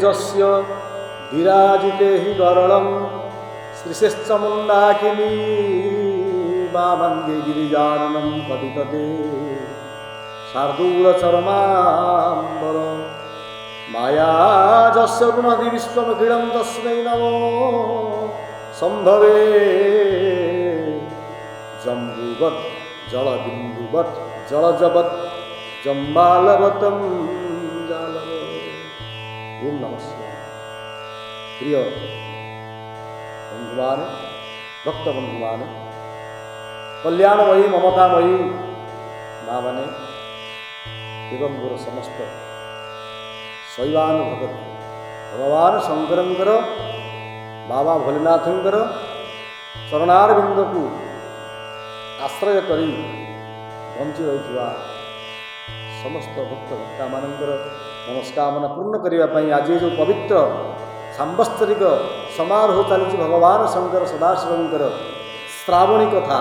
तेजस्य विराजिते हि गरलं श्रीशेश्च मन्दाकिनी वामङ्गे गिरिजाननं पतितते शार्दूलचरमाम्बर मायाजस्य गुणधि विश्वमखिलं तस्मै नमो सम्भवे जम्बुवत् जलबिन्दुवत् जलजवत् जम्बालवतं जालव। ओम नमः शिवाय। प्रिय बंधुमान भक्त बंधुमान कल्याणमयी ममतामयी माँ मैंने एवं मोर समस्त शैवान भगत भगवान शंकर बाबा भोलेनाथंकर चरणारविंद को आश्रय करी बंची रही समस्त भक्त भक्ता मानकर मनस्कामना पूर्ण करने आज जो पवित्र सांवत्सरिक समारोह चली भगवान शंकर सदाशिवंकर श्रावणी कथा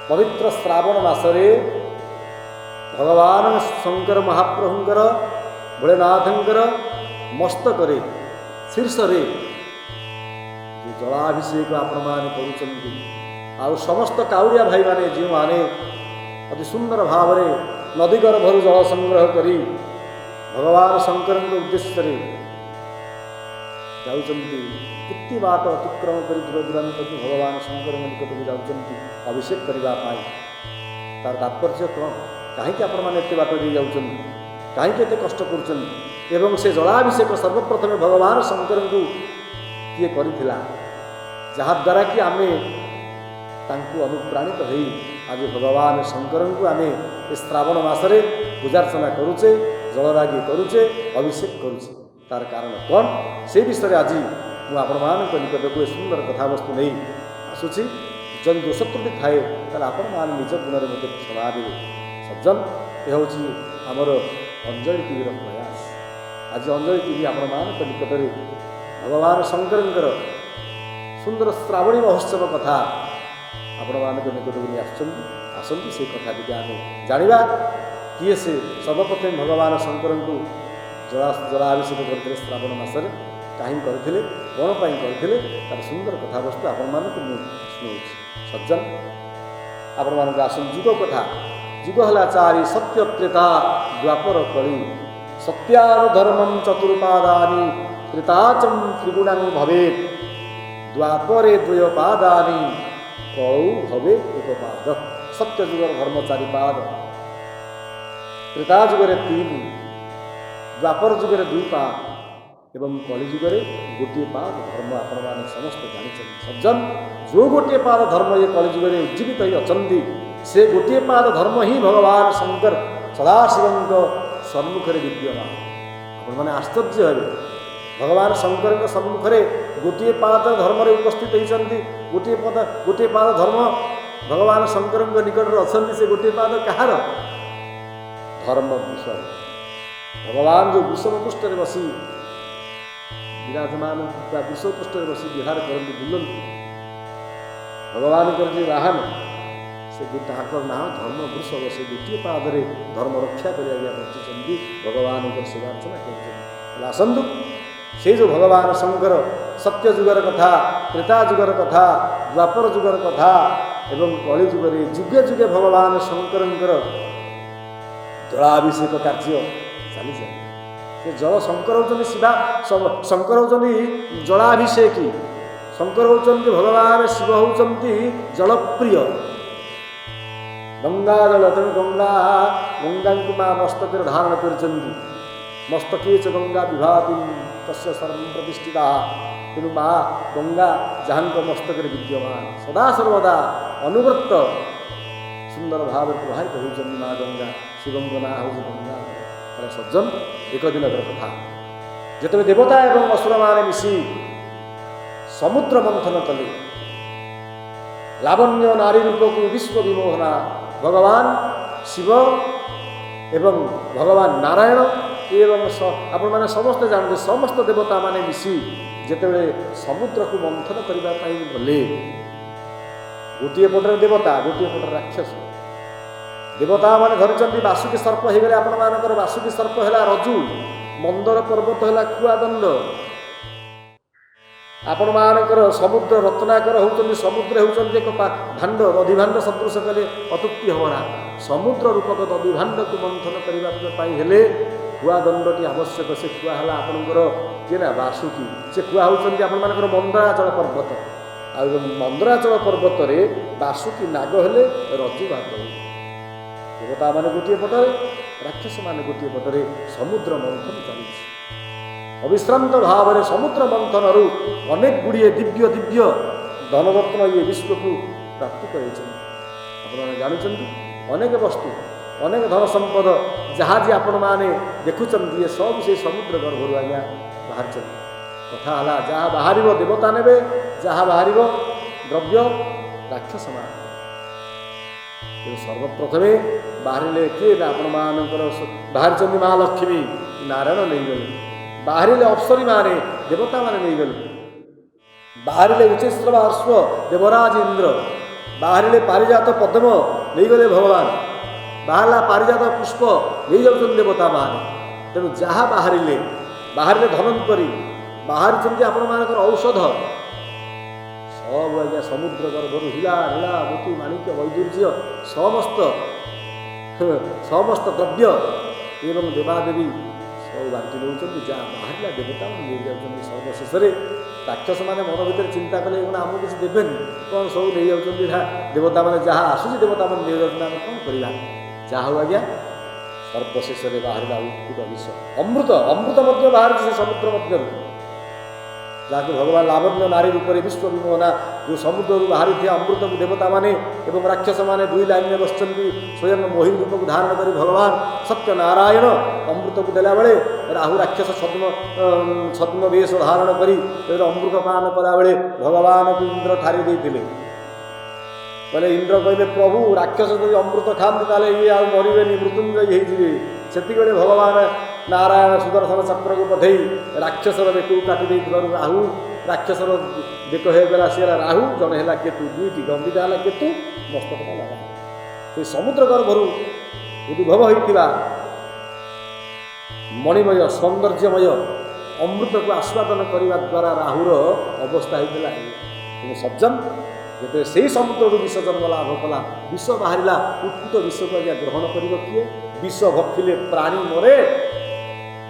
पवित्र श्रावण मासरे भगवान शंकर महाप्रभुंकर भोलेनाथंकर मस्तक शीर्षरे जो जलाभिषेक आपण मैंने कर समस्त काउरिया भाई माने जो माने अति सुंदर भाव नदी गर्भर जल संग्रह करी भगवान शंकर उद्देश्य जाती बाट अतिक्रम कर दूर दूरांत भगवान शंकर निकट को जाऊँच अभिषेक करने तार तात्पर्य कौन कहीं आपण मैंने एत बाट दे जाऊँ कहीं एत कष्ट कर से जलाभिषेक सर्वप्रथमे भगवान शंकर को किए करथिला जहाद्वारा कि आम अनुप्राणित हो आज भगवान शंकर को आम श्रावण मसरे पूजार्चना करुचे जलरागी करुचे अभिषेक करुचे तार कारण कौन से विषय आज मुझे निकट को सुंदर कथावस्तु नहीं आसूसी जन दोष त्रुटि थाए आपण मैंने निज गुण में क्षमा देवे सज्जन यह हूँ आमर अंजलि टीवी प्रयास आज अंजलि टीवी आपण निकट में भगवान शंकर सुंदर श्रावणी महोत्सव कथा आपण निकट को नहीं आसती से कथा टी आम जाना किए से सर्वप्रथम भगवान शंकर को जलाभिषेक करते श्रावण मसरे कहीं करते कौन पर करते तार सुंदर कथावस्तु आपण मानक शुणाऊँ सज्जन आपण मानक आसन जुग कथा जुग है चारि सत्य त्रेता द्वापर कली सत्यानुधर्मं चतुर्पादानि त्रेताचं त्रिगुणं भवेत् द्वापरे द्वयपादानि कलौ भवे एक पाद सत्य जुगर धर्म चारि पाद त्रेता जुगरे 3 द्वापर जुगरे 2 पाद एवं कली जुगरे गोटे पाद धर्म आपण मैंने समस्त जानते सज्जन जो गोटे पाद धर्म ये कली जुगरे उज्जीवित ही अच्छा से गोटे पाद धर्म ही भगवान शंकर सदाशिव सम्मुखें विद्यमान आपण मैंने आश्चर्य हे भगवान शंकर सम्मुखें गोटे पाद धर्म उपस्थित होती गोटे पाद धर्म भगवान शंकर निकट अच्छा से गोटे पाद कहार धर्म विषय भगवान जो वृषभ पृष्ठ बसी विराजमान वृषभ पृष्ठ बसी विहार करती बुलती भगवान जो वाहन से ना धर्म वृषभ से गोटे पादरे धर्म रक्षा कर बची भगवान सेवार्चना करसतु से जो भगवान शंकर सत्य जुगर कथा त्रेता जुगर कथा द्वापर जुगर कथा एवं कली जुगरे जुगे जुगे भगवान शंकर जलाभिषेक कार्य चली जाए से जल शंकर होती शिवा शंकर होती जलाभिषेकी शंकर होती भगवान शिव होती जलप्रिय गंगा जल तेणु गंगा गंगा को माँ मस्तक धारण कर मस्तके च गंगा विभाति तस्य सर्व प्रतिष्ठिता तेणु माँ गंगा जहाँ मस्तक विद्यमान सदा सर्वदा अनुव्रत सुंदर भाव प्रभावित होती माँ गंगा शिवं ना हूँ गंगा सज्जन एक दिन कथा जिते देवता एवं असुर माने मिसी समुद्र मंथन कले लावण्य नारी रूप को विश्व विमोहना भगवान शिव एवं भगवान नारायण एवं आपण मैंने समस्त जानते समस्त देवता माने मिसी जिते समुद्र को मंथन करने गले गोटे पटर देवता गोटे पटर राक्षस देवता माने धरी वासुकी सर्प हो गले आपण मानकर वासुकी सर्प है रजु ମନ୍ଦର ପର୍ବତ ହେଲା କୁଆଦଣ୍ଡ। ଆପଣମାନଙ୍କର ସମୁଦ୍ର ରତ୍ନାକର ହେଉଛନ୍ତି, ସମୁଦ୍ର ହେଉଛନ୍ତି ଏକ ଭାଣ୍ଡ, ଦଧିଭାଣ୍ଡ ସଦୃଶ କଲେ ଅତ୍ୟୁକ୍ତି ହେବ ନା। ସମୁଦ୍ର ରୂପକ ଦଧିଭାଣ୍ଡକୁ ମନ୍ଥନ କରିବା ପାଇଁ ହେଲେ କୁଆଦଣ୍ଡଟି ଆବଶ୍ୟକ। ସେ କୁଆ ହେଲା ଆପଣଙ୍କର କିଏ ନା ବାସୁକି। ସେ କୁଆ ହେଉଛନ୍ତି ଆପଣମାନଙ୍କର ମନ୍ଦରାଚଳ ପର୍ବତ। ଆଉ ମନ୍ଦରାଚଳ ପର୍ବତରେ ବାସୁକି ନାଗ ହେଲେ ରଜୁ ଭାଦ୍ରବ। ଦେବତାମାନେ ଗୋଟିଏ ପଟରେ, ରାକ୍ଷସମାନେ ଗୋଟିଏ ପଟରେ ସମୁଦ୍ର ମନ୍ଥନ ଚାଲିଛି। ଅବିଶ୍ରାନ୍ତ ଭାବରେ ସମୁଦ୍ର ମନ୍ଥନରୁ ଅନେକ ଗୁଡ଼ିଏ ଦିବ୍ୟ ଧନରତ୍ନ ଇଏ ବିଶ୍ୱକୁ ପ୍ରାପ୍ତି କରାଇଛନ୍ତି। ଆପଣମାନେ ଜାଣୁଛନ୍ତି ଅନେକ ବସ୍ତୁ, ଅନେକ ଧନ ସମ୍ପଦ ଯାହା ଯେ ଆପଣମାନେ ଦେଖୁଛନ୍ତି, ଏ ସବୁ ସେ ସମୁଦ୍ର ଗର୍ଭରୁ ଆଜ୍ଞା ବାହାରିଛନ୍ତି। କଥା ହେଲା ଯାହା ବାହାରିବ ଦେବତା ନେବେ, ଯାହା ବାହାରିବ ଦ୍ରବ୍ୟ ରାକ୍ଷସମାନେ। ତେଣୁ ସର୍ବପ୍ରଥମେ ବାହାରିଲେ କିଏ ନା ଆପଣମାନଙ୍କର ବାହାରିଛନ୍ତି ମା ଲକ୍ଷ୍ମୀ, ନାରାୟଣ ନେଇଗଲେ। ବାହାରିଲେ ଅପ୍ସରୀମାନେ, ଦେବତାମାନେ ନେଇଗଲେ। ବାହାରିଲେ ଉଚ୍ଚୈଶ୍ରବ ଅଶ୍ଵ, ଦେବରାଜ ଇନ୍ଦ୍ର। ବାହାରିଲେ ପାରିଜାତ ପଦ୍ମ, ନେଇଗଲେ ଭଗବାନ। ବାହାରିଲା ପାରିଜାତ ପୁଷ୍ପ, ନେଇଯାଉଛନ୍ତି ଦେବତାମାନେ। ତେଣୁ ଯାହା ବାହାରିଲେ ଧନନ୍ତରୀ, ବାହାରିଛନ୍ତି ଆପଣମାନଙ୍କର ଔଷଧ। ସବୁ ଆଜ୍ଞା ସମୁଦ୍ର ଗର୍ଭରୁ ହୀରା ନୀଳା ମୋତି ମାଣିକ୍ୟ ବୈଦୁର୍ଯ୍ୟ ସମସ୍ତ ଦ୍ରବ୍ୟ ଏବଂ ଦେବାଦେବୀ ସବୁ ବାଣ୍ଟି ନେଉଛନ୍ତି। ଯାହା ବାହାରିଲା ଦେବତାମାନେ ନେଇଯାଉଛନ୍ତି। ସର୍ବଶେଷରେ ରାକ୍ଷସମାନେ ମନ ଭିତରେ ଚିନ୍ତା କଲେ କ'ଣ ଆମକୁ କିଛି ଦେବେନି, କ'ଣ ସବୁ ନେଇଯାଉଛନ୍ତି। ଦେବତାମାନେ ଯାହା ଆସୁଛି ଦେବତାମାନେ ନେଇଯାଉଛନ୍ତି, ଆମେ କ'ଣ କରିବା? ଯାହା ହଉ ଆଜ୍ଞା ସର୍ବଶେଷରେ ବାହାରିଲା ଉତ୍କୁଟ ବିଷ, ଅମୃତ ମଧ୍ୟ ବାହାରିଛି ସେ ସମୁଦ୍ର ମଧ୍ୟରୁ, ଯାହାକୁ ଭଗବାନ ଲାବଣ୍ୟ ନାରୀ ରୂପରେ ବିଶ୍ୱ ବିମୋହନା ଯେଉଁ ସମୁଦ୍ରରୁ ବାହାରିଥିବା ଅମୃତକୁ ଦେବତାମାନେ ଏବଂ ରାକ୍ଷସମାନେ ଦୁଇ ଲାଇନରେ ବସିଛନ୍ତି। ସ୍ୱୟଂ ମୋହିନୀ ରୂପକୁ ଧାରଣ କରି ଭଗବାନ ସତ୍ୟନାରାୟଣ ଅମୃତକୁ ଦେଲାବେଳେ ରାହୁ ରାକ୍ଷସ ଛଦ୍ମ ବେଶ ଧାରଣ କରି ଅମୃତ ପାନ କଲାବେଳେ ଭଗବାନକୁ ଇନ୍ଦ୍ର ଠାରି ଦେଇଥିଲେ। କହିଲେ ଇନ୍ଦ୍ର କହିଲେ ପ୍ରଭୁ ରାକ୍ଷସ ଯଦି ଅମୃତ ଖାଆନ୍ତି ତାହେଲେ ଇଏ ଆଉ ମରିବେନି, ମୃତ୍ୟୁଞ୍ଜୟୀ ହେଇଯିବେ। ସେତିକିବେଳେ ଭଗବାନ ନାରାୟଣ ସୁଦର୍ଶନ ଚକ୍ରକୁ ପଠେଇ ରାକ୍ଷସର ବେକକୁ କାଟି ଦେଇଥିବାରୁ ରାହୁ ରାକ୍ଷସର ବେକ ହେଇଗଲା, ସେ ହେଲା ରାହୁ, ଜଣେ ହେଲା କେତୁ। ଦୁଇଟି ଗମ୍ଭୀରା ହେଲା କେତୁ, ମସ୍ତକ ହେଲା ରାହୁ। ସେ ସମୁଦ୍ର ଗର୍ଭରୁ ଉଦ୍ଭବ ହୋଇଥିବା ମଣିମୟ ସୌନ୍ଦର୍ଯ୍ୟମୟ ଅମୃତକୁ ଆସ୍ୱାଦନ କରିବା ଦ୍ୱାରା ରାହୁର ଅବସ୍ଥା ହେଇଥିଲା। କିନ୍ତୁ ସଜ୍ଜନ ଯେତେବେଳେ ସେହି ସମୁଦ୍ରରୁ ବିଷ ଜନ୍ମ ଲାଭ କଲା, ବିଷ ବାହାରିଲା, ଉତ୍କୁଟ ବିଷକୁ ଆଜ୍ଞା ଗ୍ରହଣ କରିବ କିଏ? ବିଷ ଭକ୍ଷିଲେ ପ୍ରାଣୀ ମରେ,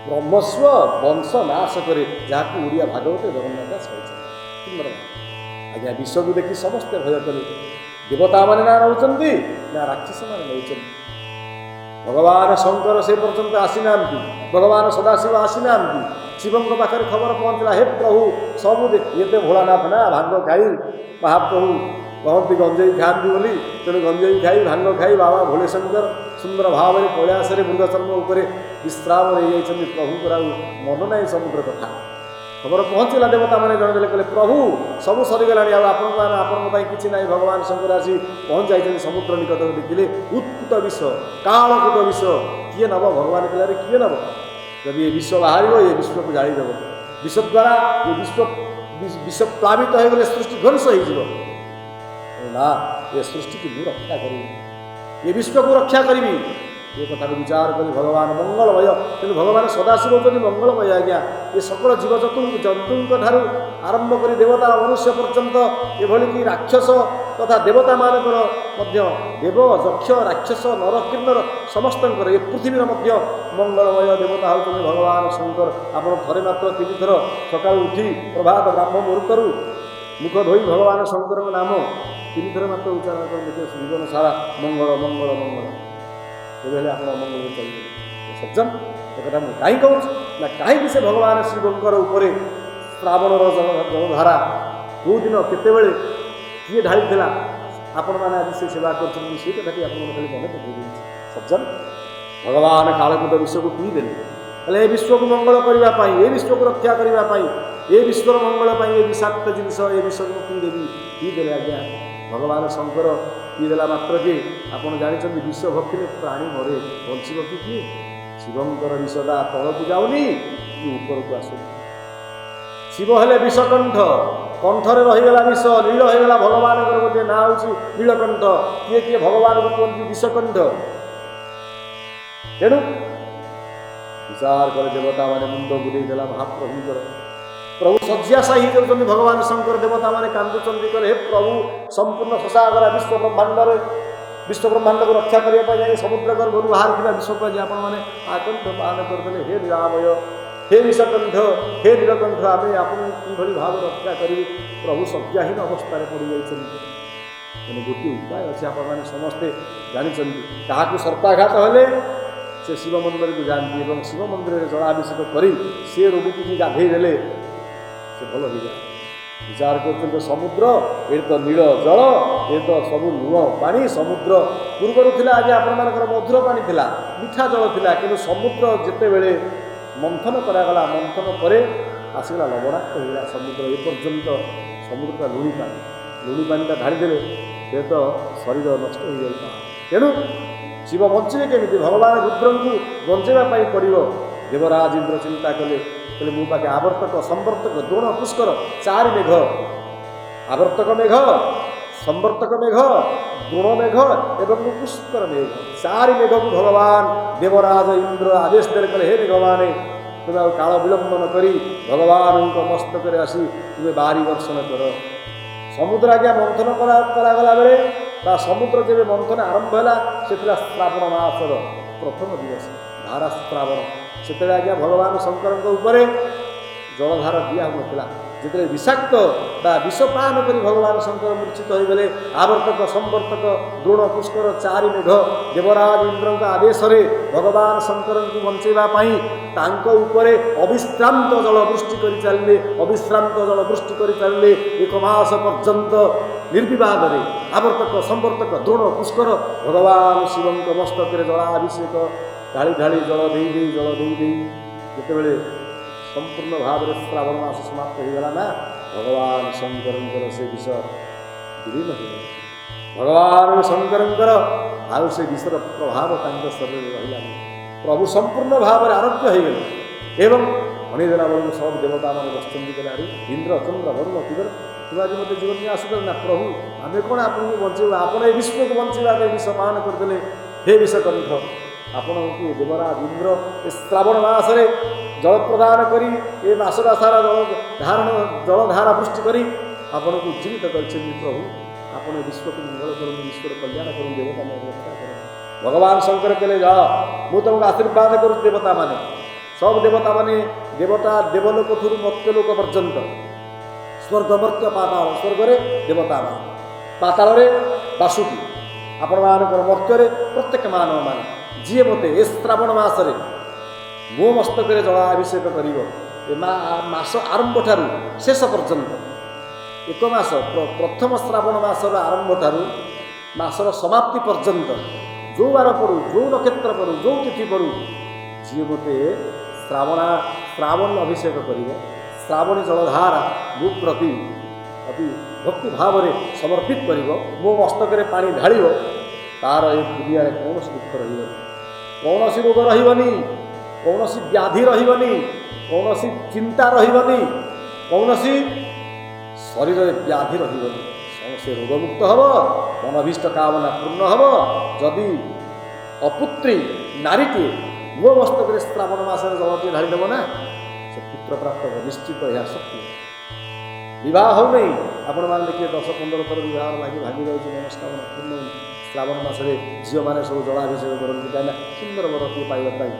ବ୍ରହ୍ମସ୍ୱ ବଂଶ ନାଶ କରେ, ଯାହାକୁ ଓଡ଼ିଆ ଭାଗବତ ଜଗନ୍ନାଥ ଦାସ କହିଛନ୍ତି। ଆଜ୍ଞା ବିଷକୁ ଦେଖି ସମସ୍ତେ ଭୟ କଲେ। ଦେବତାମାନେ ନା ନେଉଛନ୍ତି ନା ରାକ୍ଷସମାନେ ନେଉଛନ୍ତି। ଭଗବାନ ଶଙ୍କର ସେ ପର୍ଯ୍ୟନ୍ତ ଆସିନାହାନ୍ତି, ଭଗବାନ ସଦାଶିବ ଆସିନାହାନ୍ତି। ଶିବଙ୍କ ପାଖରେ ଖବର ପହଞ୍ଚିଲା, ହେ ପ୍ରଭୁ ସବୁ ଏତେ ଭୋଳାନାଥ ନା ଭାଙ୍ଗ ଖାଇ, ମହାପ୍ରଭୁ କହନ୍ତି ଗଞ୍ଜେଇ ଖାଆନ୍ତି ବୋଲି, ତେଣୁ ଗଞ୍ଜେଇ ଖାଇ ଭାଙ୍ଗ ଖାଇ ବାବା ଭୋଳେଶଙ୍କର ସୁନ୍ଦର ଭାବରେ କୈଳାସରେ ମୃଗଚର୍ମ ଉପରେ ବିଶ୍ରାମ ନେଇଯାଇଛନ୍ତି। ପ୍ରଭୁଙ୍କର ଆଉ ମନ ନାହିଁ ସମୁଦ୍ର କଥା। ଖବର ପହଞ୍ଚିଲା, ଦେବତାମାନେ ଜଣେଇଲେ, କହିଲେ ପ୍ରଭୁ ସବୁ ସରିଗଲାଣି, ଆଉ ଆପଣଙ୍କ ପାଇଁ କିଛି ନାହିଁ। ଭଗବାନ ଶଙ୍କର ଆସି ପହଞ୍ଚାଇଛନ୍ତି ସମୁଦ୍ର ନିକଟରେ। ଦେଖିଲେ ଉତ୍କୁଟ ବିଷ, କାଳକୂଟ ବିଷ। କିଏ ନେବ? ଭଗବାନ କହିଲେ କିଏ ନେବ? ଯଦି ଏ ବିଷ ବାହାରିବ ଏ ବିଶ୍ୱକୁ ଜାଳିଦେବ। ବିଷ ଦ୍ୱାରା ଏ ବିଷ ପ୍ଲାବିତ ହୋଇଗଲେ ସୃଷ୍ଟି ଧ୍ୱଂସ ହେଇଯିବ। ନା, ଏ ସୃଷ୍ଟିକୁ ମୁଁ ରକ୍ଷା କରିବି, ଏ ବିଶ୍ୱକୁ ରକ୍ଷା କରିବି। ଏ କଥାକୁ ବିଚାର କରି ଭଗବାନ ମଙ୍ଗଳମୟ, କିନ୍ତୁ ଭଗବାନ ସଦାଶିବ ହେଉଛନ୍ତି ମଙ୍ଗଳମୟ ଆଜ୍ଞା। ଏ ସକଳ ଜନ୍ତୁଙ୍କ ଠାରୁ ଆରମ୍ଭ କରି ଦେବତା ମନୁଷ୍ୟ ପର୍ଯ୍ୟନ୍ତ, ଏଭଳି କି ରାକ୍ଷସ ତଥା ଦେବତାମାନଙ୍କର ମଧ୍ୟ, ଦେବ ଯକ୍ଷ ରାକ୍ଷସ ନର କିନ୍ନର ସମସ୍ତଙ୍କର, ଏ ପୃଥିବୀର ମଧ୍ୟ ମଙ୍ଗଳମୟ ଦେବତା ହେଉଛନ୍ତି ଭଗବାନ ଶଙ୍କର। ଆପଣ ଥରେ ମାତ୍ର 3 ଥର ସକାଳୁ ଉଠି ପ୍ରଭାତ ବ୍ରାହ୍ମ ମୁହୂର୍ତ୍ତରୁ ମୁଖ ଧୋଇ ଭଗବାନ ଶଙ୍କରଙ୍କ ନାମ 3 ଥର ମାତ୍ର ଉଚ୍ଚାରଣ କରି ଦେଖିବେ, ଜୀବନ ସାରା ମଙ୍ଗଳ ମଙ୍ଗଳ ମଙ୍ଗଳ। ତେବେ ହେଲେ ଆପଣ ଅମଙ୍ଗଳରେ ଚଳିବେ। ସଜ୍ଜନ ଏକଥା ମୁଁ କାହିଁ କହୁଛି ନା, କାହିଁକି ସେ ଭଗବାନ ଶିବଙ୍କର ଉପରେ ଶ୍ରାବଣର ଜଳଧାରା କେଉଁଦିନ କେତେବେଳେ କିଏ ଢାଳିଥିଲା, ଆପଣମାନେ ଆଜି ସେ ସେବା କରୁଛନ୍ତି, ସେଇ କଥାଟି ଆପଣମାନେ ଖାଲି ମନେ ପକାଇ ଦେଉଛି। ସଜ୍ଜନ ଭଗବାନ କାଳକୂଟ ବିଶ୍ୱକୁ ପିଇଦେଲେ। ହେଲେ ଏ ବିଶ୍ୱକୁ ମଙ୍ଗଳ କରିବା ପାଇଁ, ଏ ବିଶ୍ୱକୁ ରକ୍ଷା କରିବା ପାଇଁ, ଏ ବିଶ୍ୱର ମଙ୍ଗଳ ପାଇଁ ଏ ବିଷାକ୍ତ ଜିନିଷ ଏ ବିଶ୍ୱକୁ ପିଇଦେଲେ ଆଜ୍ଞା। ଭଗବାନ ଶଙ୍କର ପିଇଦେଲା ମାତ୍ରକେ ଆପଣ ଜାଣିଛନ୍ତି ବିଷ ଭକ୍ଷିଲେ ପ୍ରାଣୀ ମରେ, ବଞ୍ଚିବ କି କିଏ? ଶିବଙ୍କର ବିଷଟା ତଳକୁ ଯାଉନି କି ଉପରକୁ ଆସୁନି। ଶିବ ହେଲେ ବିଷକଣ୍ଠ, କଣ୍ଠରେ ରହିଗଲା ବିଷ, ନୀଳ ହେଇଗଲା। ଭଗବାନଙ୍କର ଗୋଟିଏ ନାଁ ହେଉଛି ନୀଳକଣ୍ଠ। କିଏ କିଏ ଭଗବାନଙ୍କୁ କୁହନ୍ତି ବିଷକଣ୍ଠ। ତେଣୁ विचार करे देवता माने मुंड बुलेई देला महाप्रभुଙ୍କର प्रभु शଯ୍याशायी होउछन्ति भगवान शंकर देवता माने कांदुछन्ति करे हे प्रभु संपूर्ण ससागर विश्व ब्रह्मांड को रक्षा करने जाए समुद्र गर्भर बाहर था विश्व को आपण मैंने आकंठ पान करदे हे निरामय हे निशकंठ हे नीलकंठ आम आपन किभली भाव रक्षा करी प्रभु शଯ୍याहीन अवस्था पड़ जाइए गोटे उपाय अच्छे आप समस्ते जानते क्या सर्पाघात हेले से शिव मंदिर को जाती और शिव मंदिर में जलाभिषेक कर सी रोगी की गाधे देले से भल हो जाए विचार कर समुद्र ये तो नील जल ये तो सब लुण पानी समुद्र पूर्वर था आज आपण मधुर पानी थिला मीठा जल थिला कि समुद्र जिते बेले मंथन करागला मंथन पर आसगला लवणाक्त होगा समुद्र एपर्यंत समुद्र लुणी पानी ढाड़ीदे से तो शरीर नष्ट हो जाता तेणु शिव बचे केमी भगवान रुद्र को बचाई पड़ो देवराज इंद्र चिंता कले कहले मो पाखे आवर्तक संवर्तक द्रोण पुष्कर चारि मेघ आवर्तक मेघ संवर्तक मेघ द्रोण मेघ एवं पुष्कर मेघ चारि मेघ को भगवान देवराज इंद्र आदेश दे कहे हे मेघमान तुम्हें काल विलंब न करी भगवान मस्तक आसी तुम्हें बारी वर्षण कर समुद्र आज्ञा मंथन करागला बेले समुद्र जब मंथन आरंभ है से श्रावण मासर प्रथम दिवस धारा श्रावण से आज्ञा भगवान शंकर जलधार दिया होता जिते विषाक्त विषपान कर भगवान शंकर मूर्छित होगले आवर्तक संवर्तक द्रोण पुष्कर चारि मेघ देवराज इंद्र आदेश भगवान शंकर को बचाइवाई अविश्रांत जलवृष्टि कर चलिए अविश्रांत जलवृष्टि कर चलिए एक मास पर्यंत निर्विवाद आवर्तक संवर्तक द्रोण पुष्कर भगवान शिव मस्तक जलाभिषेक ढाली ढाली जल दे जिते संपूर्ण भाव में श्रावण मास समाप्त होगला ना भगवान शंकर से विष विलीन हो भगवान शंकर आउ से विषर प्रभाव शरीर रहा प्रभु संपूर्ण भाव में आरोग्य हो गले एवं अनेदेला बेलू सब देवता मैंने बसुँच गले इंद्र चंद्र वरुण किगर तुम आज मत जीवन में आसुद ना प्रभु आम कौन आपको बचे आपड़ ये विश्व को बचाइबा विष पान करदे हे विषकंठ आपण देवराज इंद्र श्रावण मासरे जल प्रदान करी ए मासरा सारा जलधारा वृष्टि करी आपण को जीवित कर प्रभु आपण विश्व को मंगल करूँ विश्व कल्याण करूँ देवता मैं रक्षा करूँ भगवान शंकर कहले जा मु तुमको आशीर्वाद करूँ देवता माने सब देवता माने देवता देवलोक ठूँ मर्त्यलोक पर्यंत स्वर्ग मर्त्य पाताल स्वर्ग देवता मान पाताल बासुकी आपण मान मर्त्य प्रत्येक मानव मान जी मते ए श्रावण मासरे मो मस्तक जलाभिषेक करस आरंभ ठारू शेष पर्यंत एक मास प्रथम श्रावण मासर आरंभ ठारू मासर समाप्ति पर्यंत जो बार पड़ू जो नक्षत्र पड़ू जो तिथि पड़ू जी मते श्रावण अभिषेक कर श्रावणी जलधारा मो प्रति अति भक्ति भाव में समर्पित कर मो मस्तक पानी ढाल तार ए दुनिया कौन दुख कौन रोग रही कौन व्याधि रही कौन चिंता रही कौन शरीर व्याधि रही से रोगमुक्त हम मनभीष्ट कामना पूर्ण हम जदि अपुत्री नारीटे मो मस्तक श्रावण मासरे जलटी ढालीदेव ना से पुत्र प्राप्त हो निश्चित यह सत्य विवाह हो नहीं आपण मैंने देखिए 10-15 थर विवाह लगी भागी जाऊँगी मनस्कामना पूर्ण श्रावण मासरे झील मैंने सब जलाभिषेक करती कहीं सुंदर वरती पाइबाई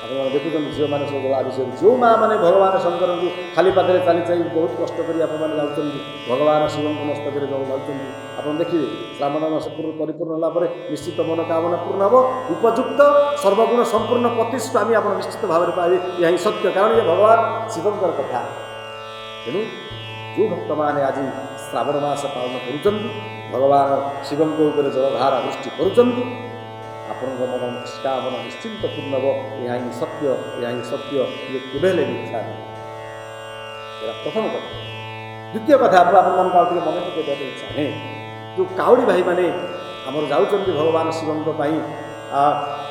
आप देखुं झील मैंने सब जलाभिषेक जो माँ मैंने भगवान शंकर को खाली पादे चली चाहिए बहुत कष्ट कर जाऊँ भगवान शिव मस्तक जल जाऊँ आप देखिए श्रावण मास परिपूर्ण होगा निश्चित मनोकामना पूर्ण हम उपयुक्त सर्वगुण संपूर्ण पति स्वामी आप निश्चित भाव में पाए यह सत्य कारण ये भगवान शिवंकर कथा तेणु जो भक्त मैंने आज श्रावण मास पालन कर भगवान शिव जलधारा वृष्टि कर आपण मन निष्कामना निश्चिंत पूर्ण हम यह ही सत्य ये केवे मिथ्या प्रथम कथा द्वितीय कथा मन पकड़ चाहे जो काउड़ी भाई मैंने आमर जाऊँ भगवान शिवों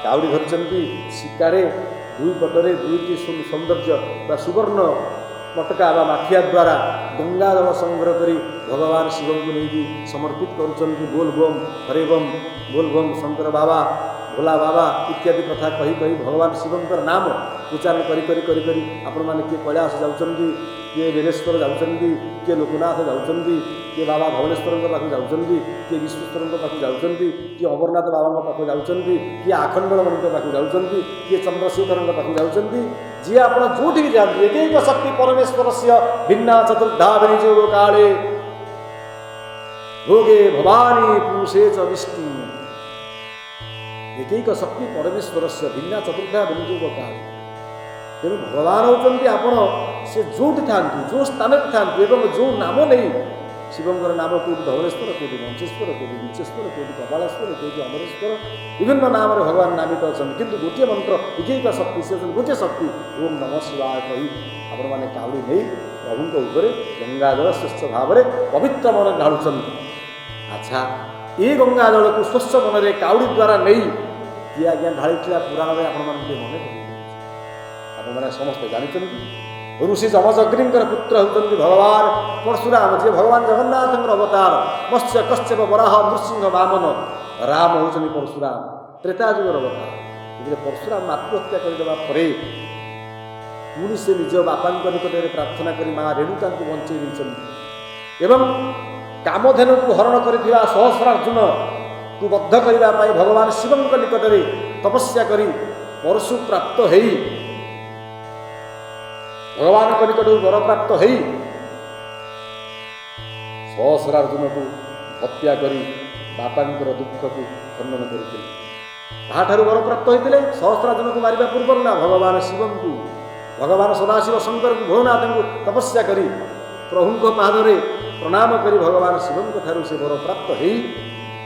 काउड़ी धरी शिकारे दुई पटरे दुईटी सौंदर्य सुवर्ण मटका माठिया द्वारा गंगा जल संग्रह कर भगवान शिव को नहीं समर्पित कर बोल बम हरे बम बोल बम शंकर बाबा भोला बाबा इत्यादि कथा कही कही भगवान शिवंकर नाम उच्चारण करी करी करी करी आपण मैंने किए कैलाश जाऊँगी, किए बेलेश्वर जाऊँगी, किए लोकनाथ जाऊँगी, किए बाबा भुवनेश्वर पाखु जाऊँगी, किए विश्वेश्वर पाखु जाऊँगी, किए अमरनाथ बाबा पाखु जाऊँगी, किए आखंडमणि पाखु जाऊँगी, किए चंद्रशेखर पाखु जाऊँगी। जी आप जो जाती एक शक्ति परमेश्वर से भिन्ना चतुर्धा विनियोग काले भोगे भवानी पुरुषे च विष्णु। एक शक्ति परमेश्वर से भिन्ना चतुर्धा विनियोग काले। तेणु भगवान होती आपण से जो था जो स्थान था जो नाम नहीं शिवंकर नाम कौटी धवलेश्वर, कौटी वंशेश्वर, कौटी नीचेश्वर, कौटी कपालेश्वर, कौटी अमरेश्वर, विभिन्न नाम भगवान नामित अच्छा किंतु गोटे मंत्र एक शक्ति से गोटे शक्ति ओम नमः शिवाय कही आपण मैंने कावड़ी नहीं प्रभु ऊपर गंगाजल स्वच्छ भाव में पवित्र मन ढालुं। अच्छा ये गंगाजल को स्वच्छ मन में कावड़ी द्वारा नहीं किए आज्ञा ढाली पुराण में आपण मन समस्ते जानते ऋषि जमजग्रींकर पुत्र होती भगवान परशुराम जी भगवान जगन्नाथ अवतार मत्स्य कश्यप वराह नृसिंह वामन राम होती परशुराम त्रेता जुगर अवतार। परशुराम आत्महत्या करदेवा पुणी से निज बापा निकट में प्रार्थना कर माँ रेणुका को बंचे एवं कामधेनु को हरण कर सहस्रार्जुन को बद्ध करने भगवान शिव निकट में तपस्या कर परशु प्राप्त हो भगवान निकट वर प्राप्त हो सहस्रार्जुन को हत्या कर बापांकर दुख को खंडन करते वर प्राप्त होते सहस्रार्जुन को मारिबा पूर्व ना भगवान शिव को भगवान सदाशिव शंकर भोलेनाथ को तपस्या कर प्रभु पादरे प्रणाम कर भगवान शिव से वर प्राप्त हो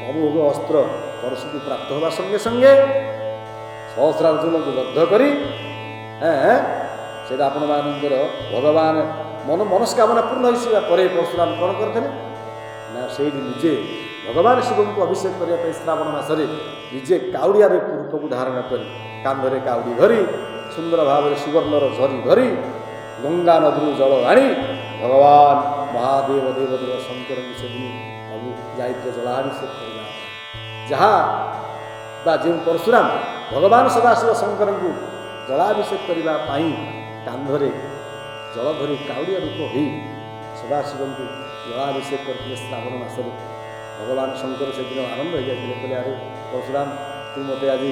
अमोघ अस्त्र परशु को प्राप्त होगा संगे संगे सहस्रार्जुन को बद्ध कर से आपण मानकर भगवान मन मनस्कामना पूर्ण हो परशुराम कौन करते ना से निजे भगवान शिव को अभिषेक करने श्रावण मासरे निजे काउड़िया रूप को धारण कर कांधरे काउड़ी धरी सुंदर भाव सुवर्णर झरी धरी गंगा नदी जल आनी भगवान महादेव देवदेव शंकर से जाते जलाभिषेक करना जहाँ जो परशुराम भगवान सदाशिव शंकर को जलाभिषेक करने कांधरे जल धरी काउड़िया रूप हो सदाशिव को जलाभिषेक करते श्रावण मासरे भगवान शंकर से दिन आनंद हो जाते कहले अरे परशुराम तू मत आज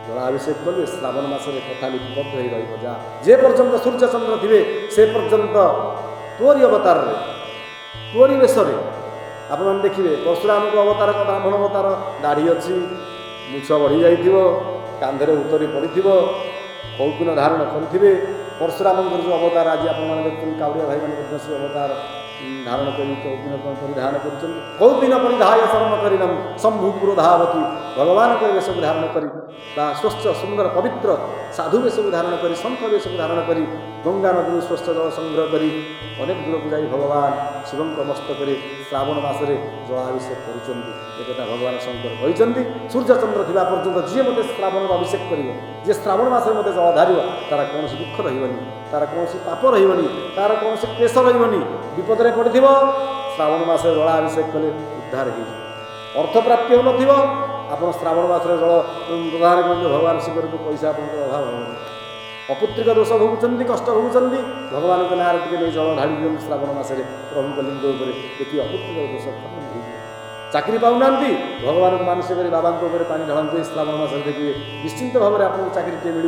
जलाभिषेक कलु श्रावण मासरे कथा लिपिबद्ध हो रहा जे पर्यंत सूर्य चंद्र थे से पर्यंत तोरी अवतार तोरी वेश आप देखिए परशुराम को अवतार ब्राह्मण अवतार दाढ़ी अच्छी मुछ बढ़ी जाइए कांधरे उतरी पड़ी कौपिन धारण करेंगे परशुराम जो अवतार आज आप देखते काउड़िया भाई मैंने से अवतार धारण कर कौपिन परिधान कर कौपिन परिधाय शर्म करिनम शंभुपुर धावती भगवान को वेश धारण कर स्वच्छ सुंदर पवित्र साधु वेश धारण कर संत वेश धारण कर गंगा नदी स्वच्छ जल संग्रह कर अनेक दूर को जाई भगवान शिव मस्तक श्रावण मासरे जलाभिषेक करा भगवान शंकर कहते सूर्य चंद्र थी पर्यंत जी मत श्रावण अभिषेक कर जी श्रावण मासरे मत जल धार तार कौन दुख रही तार कौन पाप रही तार कौन क्लेश रही विपद में पड़ी श्रावण मासरे जलाभिषेक कले उद्धार हो अर्थ प्राप्ति हो आप श्रावण मासरे जल प्रदान करते भगवान शिव को पैसा आप अभाव हो अपुत्रिक दोष भोगुंट कष्ट भोगुंट भगवान के नाँ टे नहीं जल ढाड़ी दिखाँ श्रावण मासरे प्रभु लिंग उपर देखिए अपुत्रिक दोष चाकरी पाऊना भगवान को मानसिक कर बाबा पानी ढालते श्रावण मासरे देखिए निश्चिंत भाव में आपको चाकरी टे मिल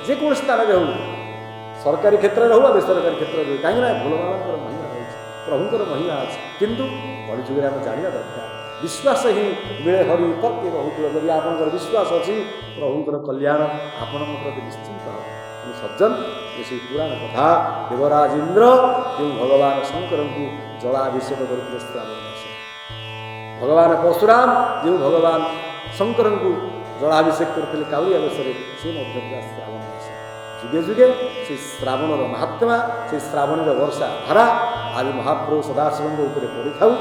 जेको स्थान में हो सरकारी क्षेत्र में हो बेसरकारी क्षेत्र में कहीं भोल बाबा महिमा रही प्रभुंर महिमा अच्छे किंतु कलिजुग में आम जाना दरकार विश्वास ही मिले हरि तत्व बहुत जब आप विश्वास अच्छी प्रभुंर कल्याण आपण प्रति निश्चिंत सज्जन ये पुराण कथा देवराज इंद्र जो भगवान शंकर को जलाभिषेक करते श्रावण मास भगवान परशुराम जो भगवान शंकर को जलाभिषेक करते काउड़िया वेश से श्रावण मास जुगे जुगे से श्रावण महात्मा से श्रावण वर्षा धारा आदि महाप्रभु सदाशिव उपरे पड़ी था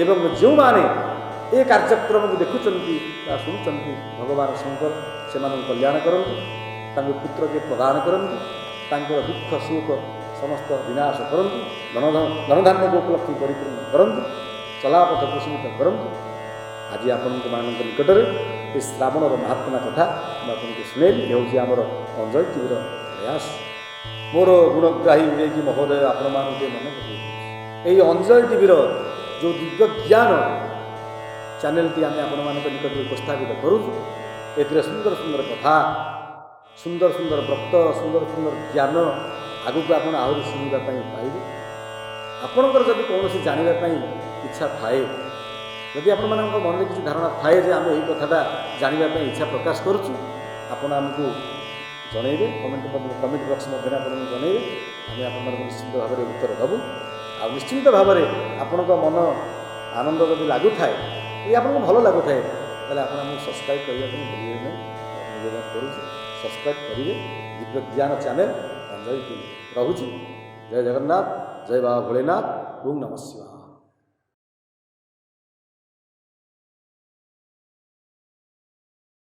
एवं जो माने ये कार्यक्रम को देखुं शुणुं भगवान शंकर से कल्याण करते पुत्र के प्रदान करते दुख सुख समस्त विनाश करते धनधान्य को उपलब्धि परिपूर्ण करते चलापथ कुसुमित करते आज आपण निकट में ଏ ଶ୍ରାବଣର ମହାତ୍ମା କଥା ମୁଁ ଆପଣଙ୍କୁ ଶୁଣେଇଲି। ଏ ହେଉଛି ଆମର ଅଞ୍ଜଳି ଟିଭିର ପ୍ରୟାସ। ମୋର ଗୁଣଗ୍ରାହୀ ବିବେକୀ ମହୋଦୟ ଆପଣମାନଙ୍କୁ ଟିକେ ମନେ ପକାଇ ଏହି ଅଞ୍ଜଳି ଟିଭିର ଯେଉଁ ଦିବ୍ୟ ଜ୍ଞାନ ଚ୍ୟାନେଲଟି ଆମେ ଆପଣମାନଙ୍କ ନିକଟରେ ଉପସ୍ଥାପିତ କରୁଛୁ, ଏଥିରେ ସୁନ୍ଦର ସୁନ୍ଦର କଥା, ସୁନ୍ଦର ସୁନ୍ଦର ବ୍ରତ, ସୁନ୍ଦର ସୁନ୍ଦର ଜ୍ଞାନ ଆଗକୁ ଆପଣ ଆହୁରି ଶୁଣିବା ପାଇଁ ପାଇବେ। ଆପଣଙ୍କର ଯଦି କୌଣସି ଜାଣିବା ପାଇଁ ଇଚ୍ଛା ଥାଏ, ଯଦି ଆପଣମାନଙ୍କ ମନରେ କିଛି ଧାରଣା ଥାଏ ଯେ ଆମେ ଏହି କଥାଟା ଜାଣିବା ପାଇଁ ଇଚ୍ଛା ପ୍ରକାଶ କରୁଛୁ, ଆପଣ ଆମକୁ ଜଣାଇବେ। କମେଣ୍ଟ ବକ୍ସ ମଧ୍ୟରେ ଆପଣଙ୍କୁ ଜଣାଇବେ। ଆମେ ଆପଣମାନଙ୍କୁ ନିଶ୍ଚିନ୍ତ ଭାବରେ ଉତ୍ତର ଦେବୁ। ଆଉ ନିଶ୍ଚିନ୍ତ ଭାବରେ ଆପଣଙ୍କ ମନ ଆନନ୍ଦ ଯଦି ଲାଗୁଥାଏ, ଏ ଆପଣଙ୍କୁ ଭଲ ଲାଗୁଥାଏ, ତାହେଲେ ଆପଣ ଆମକୁ ସବସ୍କ୍ରାଇବ୍ କରିବା ପାଇଁ ଭୁଲିବେ ନାହିଁ। ନିବେଦନ କରୁଛି, ସବସ୍କ୍ରାଇବ୍ କରିବେ ଦିବ୍ୟ ଜ୍ଞାନ ଚ୍ୟାନେଲ ଅଞ୍ଜଳି ଟିଭି। ରହୁଛି। ଜୟ ଜଗନ୍ନାଥ, ଜୟ ବାବା ଭୋଳେନାଥ, ଓଁ ନମଃ ଶିବାୟ।